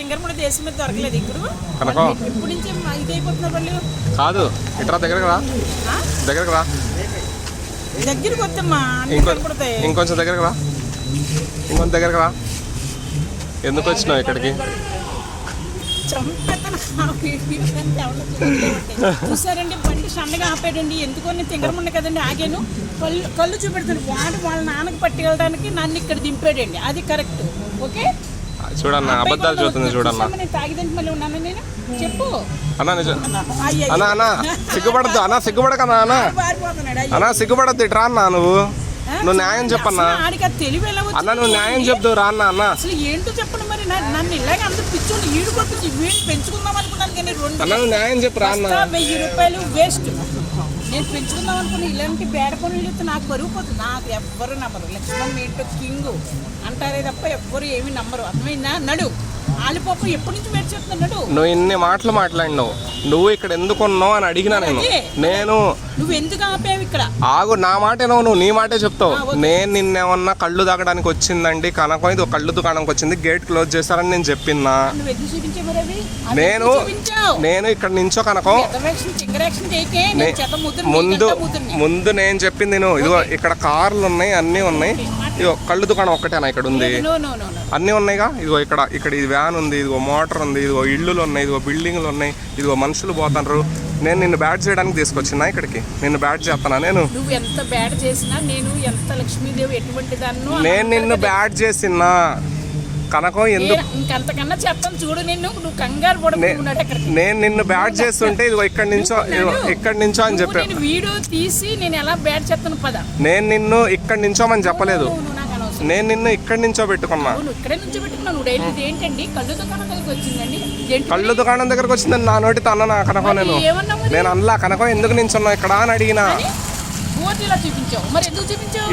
తింగరముడి దేశం మీద దొరకలేదు ఇప్పుడు ఇప్పుడు నుంచి ఇది అయిపోతున్నారు వాళ్ళు. కాదు ఇట్రా దగ్గరకు రా, దగ్గరకు రా, దగ్గరికి వద్దమ్మా ఇంకొంచెం దగ్గరకు రా, ఇంకొంచెం దగ్గరకు రా. ఎందుకు వచ్చినావు ఇక్కడికి? చూసారండి బండి సన్నగా ఆపాడండి. ఎందుకని తింగరముండ కదండి ఆగాను. కళ్ళు చూపెడుతుంది. వాళ్ళ నాన్నకి పట్టుకెళ్ళడానికి నన్ను ఇక్కడ దింపాడండి. అది కరెక్ట్. ఓకే చూడన్నా, అబద్ధాలు చూస్తుంది చూడన్నా. నేను తాగిదంటే మళ్ళీ ఉన్నాను నేను చెప్పు అన్నా. నిజం అన్నా, అన్నా సిగ్గుపడద్దు అన్నా, సిగ్గుపడకన్నా అన్నా, అన్నా సిగ్గుపడద్దు. ఇట్రా అన్నా, నువ్వు న్యాయం చెప్పన్నా అన్న, నువ్వు న్యాయం చెప్తావు రా అన్న. అన్న అసలు ఏంటో చెప్పండి మరి. నన్ను ఇలాగే అందరూ పిచ్చోళ్ళు ఈడు కొట్టి వీళ్ళు పెంచుకుందాం అనుకున్నాను కానీ నువ్వు న్యాయం చెప్పు రా అన్న. 1000 రూపాయలు వేస్ట్. నేను పెంచుకుందాం అనుకుని ఇలాంటి బేడ పనులు చెప్తే నాకు బరువు పోతుంది. నాకు ఎవ్వరు నమ్మరు. లక్ష్మణ్ ఏంటో కింగ్ అంటారే తప్ప ఎవ్వరు ఏమి నమ్మరు. అర్థమైందా? నడు ఆలిపోపు ఎప్పటి నుంచి వెయిట్ చేస్తున్నాడు. నువ్వు ఇన్ని మాటలు మాట్లాడినావు. నువ్వు ఇక్కడ ఎందుకు ఉన్నావు అని అడిగినా నేను నువ్వు ఎందుకు ఆపావు ఇక్కడ? ఆగు, నా మాట నువ్వు నీ మాటే చెప్తావు. నేను నిన్నేమన్నా కళ్ళు తాగడానికి వచ్చిందండి కనకం, ఇది కళ్ళు దుకాణంకి వచ్చింది, గేట్ క్లోజ్ చేస్తారని నేను చెప్పినా. నేను ఇక్కడ నుంచో కనకం ముందు నేను చెప్పింది నువ్వు. ఇదిగో ఇక్కడ కార్లు ఉన్నాయి, అన్నీ ఉన్నాయి. ఇదిగో కళ్ళు దుకాణం ఒక్కటేనా ఇక్కడ ఉంది? అన్నీ ఉన్నాయిగా. ఇదిగో ఇక్కడ ఇది వ్యాన్ ఉంది, ఇదిగో మోటార్ ఉంది, ఇదిగో ఇళ్ళు ఉన్నాయి, ఇదిగో బిల్డింగ్లు ఉన్నాయి, ఇదిగో మనుషులు పోతారు. నేను నిన్ను బ్యాట్ చేయడానికి తీసుకొచ్చినా ఇక్కడికి. నిన్ను బ్యాట్ చేస్తానా? నేను నువ్వు ఎంత బ్యాట్ చేసినా, నేను ఎంత లక్ష్మీదేవి ఎటువంటి దాన్ని నేను నిన్ను బ్యాట్ చేసినా కనకం ఎందుకు ఇంకంతకన్నా చెప్తాను చూడు. నువ్వు కంగారు నేను నిన్ను బ్యాట్ చేస్తుంటే ఇదిగో ఇక్కడి నుంచో అని చెప్పాను. వీడియో తీసి నేను ఎలా బ్యాట్ చేస్తాను పద. నేను నిన్ను ఇక్కడి నుంచోమని చెప్పలేదు. నేను నిన్ను ఇక్కడి నుంచో పెట్టుకున్నా. కళ్ళు దుకాణం దగ్గరకు వచ్చిందని నా నోటితో అన్నా కనకం. నేను అనలా కనకం ఎందుకు నించున్నావు ఇక్కడ అని అడిగినా.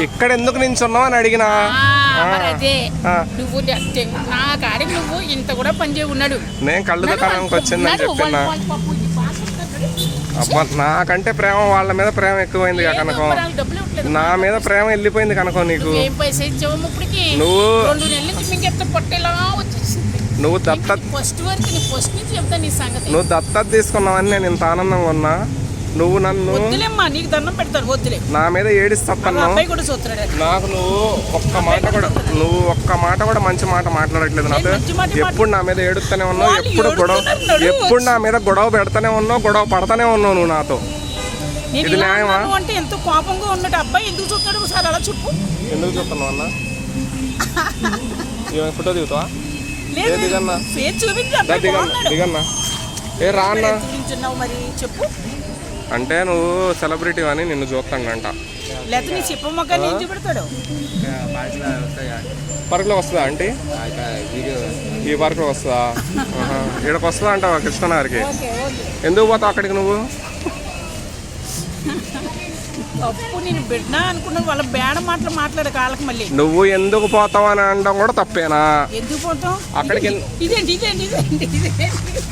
ఇక్కడ ఎందుకు నించున్నావు అని అడిగినా. నేను కళ్ళు దుకాణంకి వచ్చిందని చెప్పినా. అబ్బా, నాకంటే ప్రేమ వాళ్ళ మీద ప్రేమ ఎక్కువైంది కనకం. నా మీద ప్రేమ వెళ్ళిపోయింది కనకం. నీకు నువ్వు దత్తత తీసుకున్నావని నేను ఇంత ఆనందంగా ఉన్నా. నువ్వు నన్ను నా మీద ఏడిస్తాను. నాకు నువ్వు ఒక్క మాట కూడా మంచి మాట మాట్లాడట్లేదు నాతో. ఎప్పుడు నా మీద ఏడుస్తూనే ఉన్నావు, ఎప్పుడు నా మీద గొడవ పెడతానే ఉన్నావు, గొడవ పడతానే ఉన్నావు నువ్వు నాతో. ఇది న్యాయమా? అంటే ఎంతో కోపంగా ఉన్నట్టు అబ్బాయి ఎందుకు చూస్తాడు సార్ అలా చెప్పు. ఎందుకు చూస్తున్నావు అన్న? ఫోటో దిగుతావా? దిగన్నా దిగన్నా. ఏ రా అన్న. చెప్పు. అంటే నువ్వు సెలబ్రిటీ అని నిన్ను చూస్తాడంట. పార్క్లో వస్తుందా అంటే? ఈ పార్క్లో వస్తుందా? ఇక్కడికి వస్తుందా అంటావా కృష్ణనగర్కి? ఎందుకు పోతావు అక్కడికి నువ్వు? నేను బిడ్డా అనుకున్నాను. వాళ్ళ బేడ మాటలు మాట్లాడే కాళ్ళకి మళ్ళీ నువ్వు ఎందుకు పోతావు అని అనడం కూడా తప్పేనా? ఎందుకు పోతావు అక్కడికి?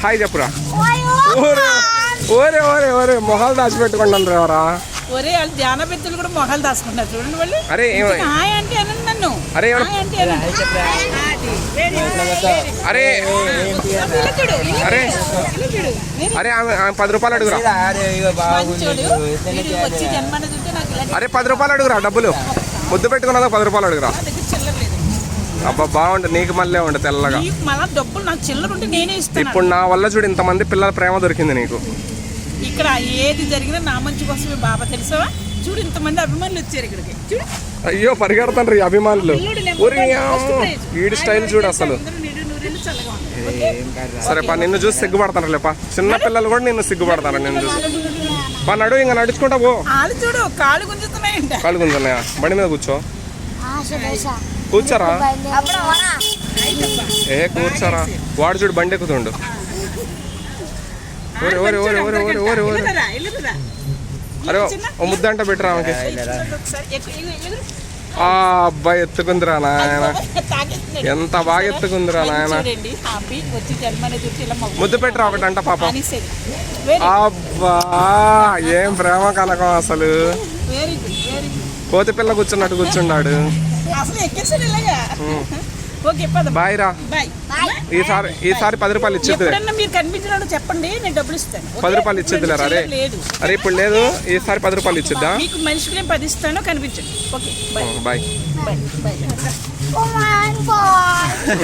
హాయ్ చెప్పురా. ఓరే మొహాలు దాచిపెట్టుకుంటాను రేవరా. ఒరే వాళ్ళు ధ్యాన పెద్దలు కూడా మొహాలు దాచుకుంటారు చూడండి వాళ్ళు. అరే హాయ్ అంటే అనండి నన్ను. అరే అరే అరే ఆమె 10 రూపాయలు అడుగురా. అరే 10 రూపాయలు అడుగురా. డబ్బులు ముద్దు పెట్టుకున్నదా 10 రూపాయలు అడుగురా. అబ్బా బాగుంటుంది నీకు మళ్ళీ ఉండే తెల్లగా. ఇప్పుడు నా వల్ల చూడు ఇంతమంది పిల్లల ప్రేమ దొరికింది నీకు. ఇక్కడ ఏది జరిగినా నా మంచి కోసమే బాబా తెలుసావా? చూడు ఇంతమంది అభిమానులు వచ్చారు ఇక్కడికి. చూడు అయ్యో పరిగెడతాను అభిమానులు. వీడి స్టైల్ చూడు అసలు. సరే పా, నిన్ను చూసి సిగ్గుపడతాను లేపా. చిన్న పిల్లలు కూడా నిన్ను సిగ్గుపడతాను నిన్ను చూసి. పా నడు, ఇంకా నడుచుకుంటా పో. చూడు కాళ్ళు గుంజుతున్నాయా? బండి మీద కూర్చో. కూర్చోరా. కూర్చోరా. వాడు చూడు బండి ఎక్కుతుండు. అరే ఓ ముద్దంట పెట్టరా ఆమెకి. ఆ అబ్బాయి ఎత్తుకుందిరా నాయన, ఎంత బాగా ఎత్తుకుందిరా నాయన. ముద్దు పెట్టరా ఒకటంట పాప. అబ్బా ఏం ప్రేమ కనకం అసలు. కోతి పిల్ల కూర్చున్నట్టు కూర్చున్నాడు. ఓకే పద బాయ్ రా. బాయ్. ఈసారి 10 రూపాయలు ఇచ్చేద్దులే. ఎప్పుడన్నా మీరు కనిపించినట్టు చెప్పండి, నేను డబ్బులు ఇస్తాను. 10 రూపాయలు ఇచ్చేద్దులే రే. లేదు అరే ఇప్పుడు లేదు, ఈసారి 10 రూపాయలు ఇచ్చిద్దా? మీకు మనిషికి నేను 10 ఇస్తాను, కనిపించండి. Okay bye bye. Bye bye.